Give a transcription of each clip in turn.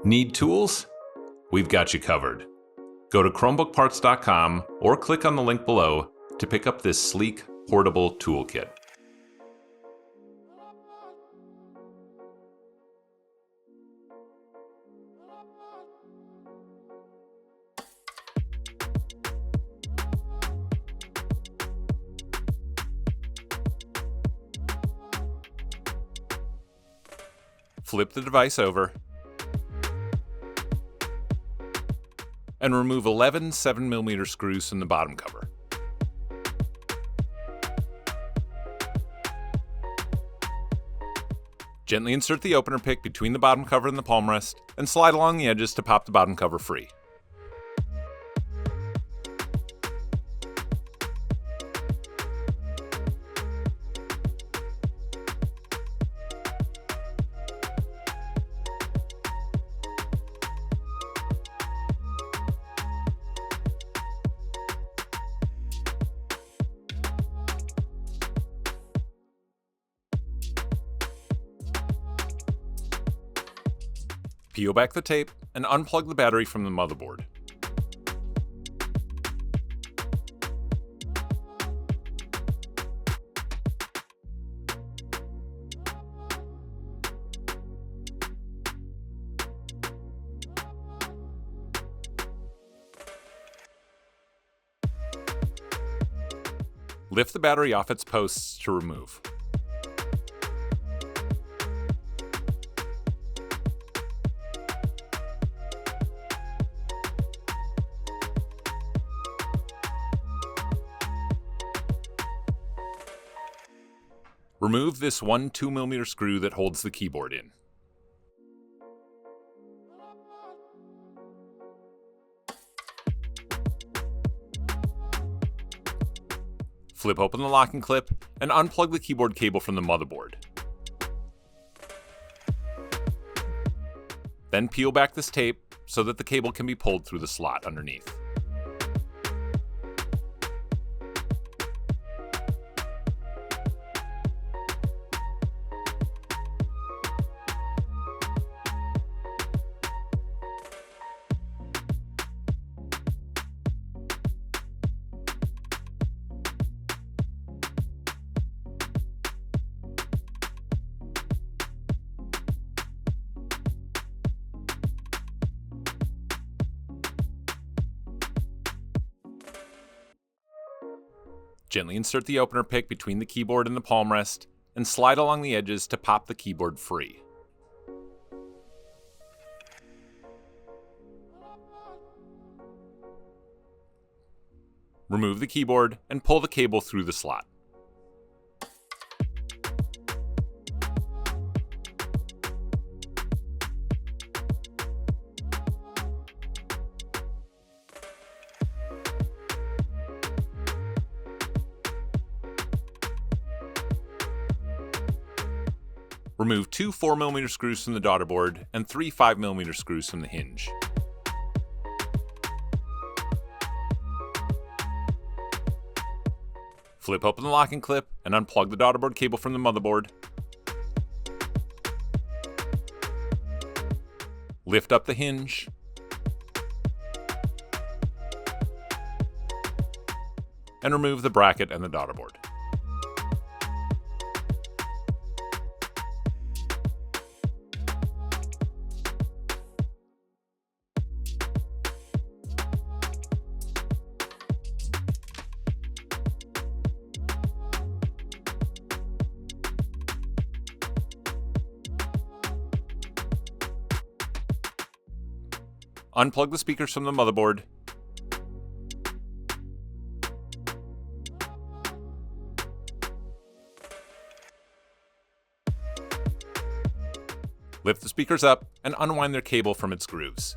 Need tools? We've got you covered. Go to ChromebookParts.com or click on the link below to pick up this sleek, portable toolkit. Flip the device over and remove 11 7mm screws from the bottom cover. Gently insert the opener pick between the bottom cover and the palmrest and slide along the edges to pop the bottom cover free. Peel back the tape and unplug the battery from the motherboard. Lift the battery off its posts to remove. Remove this one 2mm screw that holds the keyboard in. Flip open the locking clip and unplug the keyboard cable from the motherboard. Then peel back this tape so that the cable can be pulled through the slot underneath. Gently insert the opener pick between the keyboard and the palmrest and slide along the edges to pop the keyboard free. Remove the keyboard and pull the cable through the slot. Remove two 4mm screws from the Daughterboard and three 5mm screws from the hinge. Flip open the locking clip and unplug the Daughterboard cable from the motherboard. Lift up the hinge. And remove the bracket and the Daughterboard. Unplug the speakers from the motherboard. Lift the speakers up and unwind their cable from its grooves.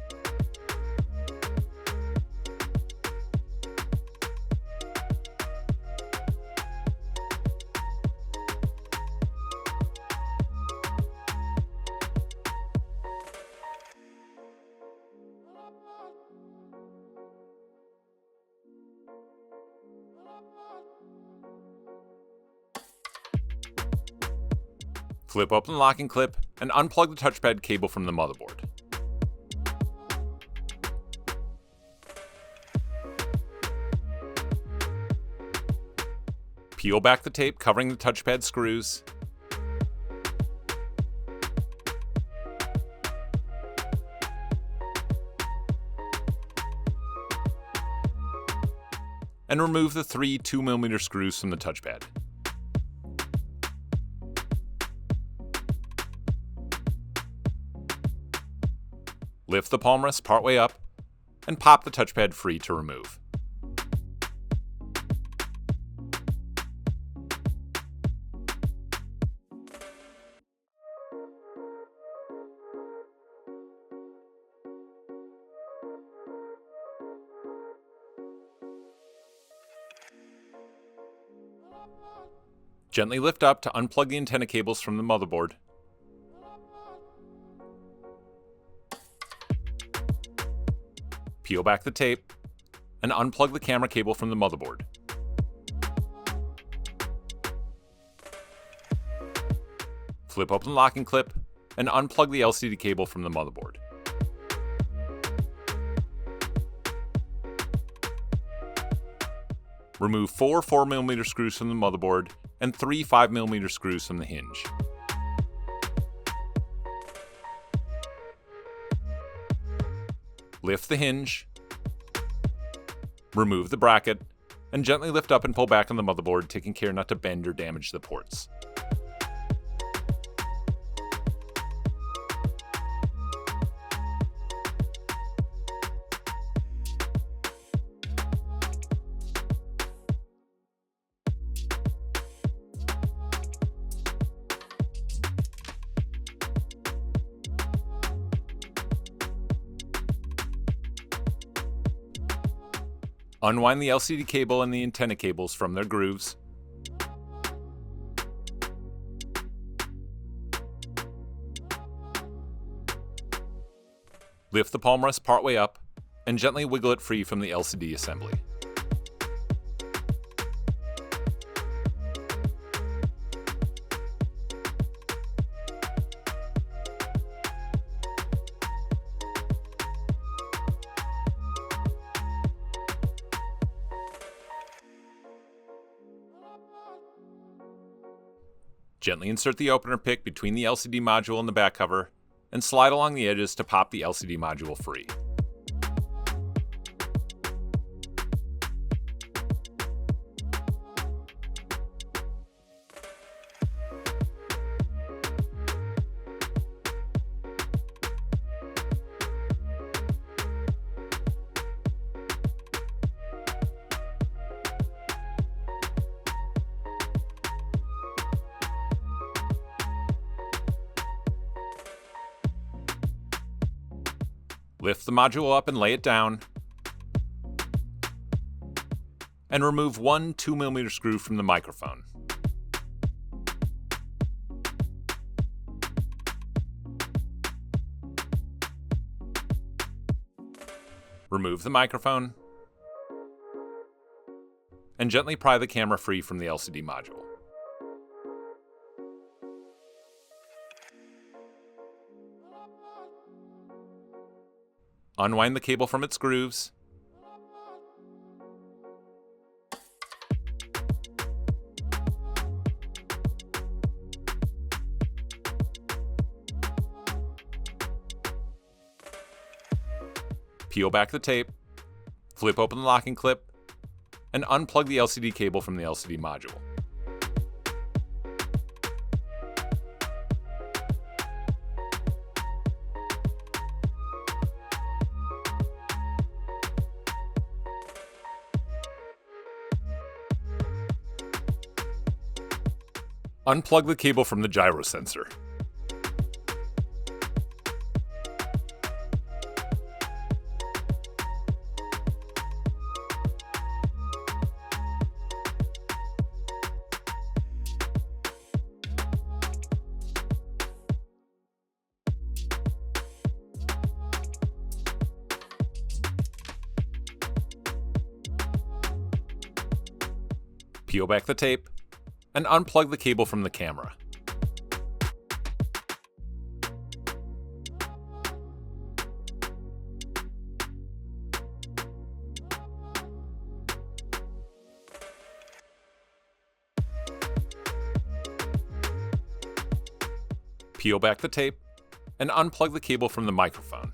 Flip open the locking clip and unplug the touchpad cable from the motherboard. Peel back the tape covering the touchpad screws. And remove the 3 2mm screws from the touchpad. Lift the palmrest partway up and pop the touchpad free to remove. Gently lift up to unplug the antenna cables from the motherboard. Peel back the tape and unplug the camera cable from the motherboard. Flip open the locking clip and unplug the LCD cable from the motherboard. Remove 4 4mm screws from the motherboard and 3 5mm screws from the hinge. Lift the hinge, remove the bracket, and gently lift up and pull back on the motherboard, taking care not to bend or damage the ports. Unwind the LCD cable and the antenna cables from their grooves. Lift the palmrest partway up and gently wiggle it free from the LCD assembly. Gently insert the opener pick between the LCD module and the back cover, and slide along the edges to pop the LCD module free. Lift the module up and lay it down. And remove 1 2mm screw from the microphone. Remove the microphone. And gently pry the camera free from the LCD module. Unwind the cable from its grooves. Peel back the tape, flip open the locking clip, and unplug the LCD cable from the LCD module. Unplug the cable from the gyro sensor. Peel back the tape and unplug the cable from the camera. Peel back the tape and unplug the cable from the microphone.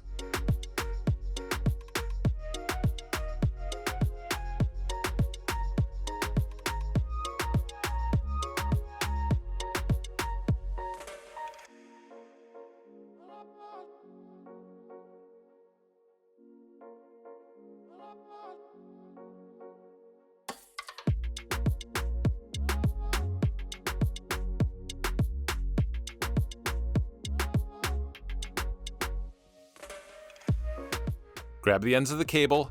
Grab the ends of the cable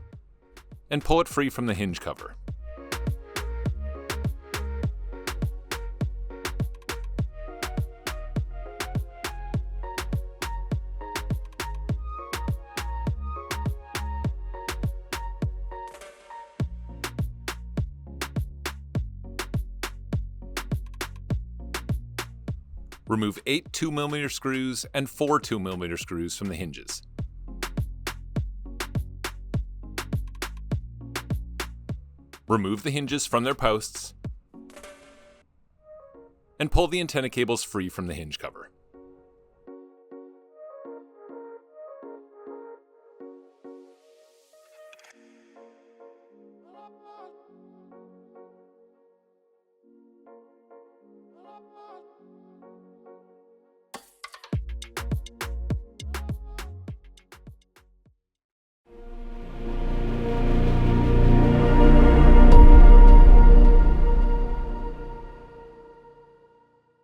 and pull it free from the hinge cover. Remove 8 2mm screws and 4 2mm screws from the hinges. Remove the hinges from their posts and pull the antenna cables free from the hinge cover.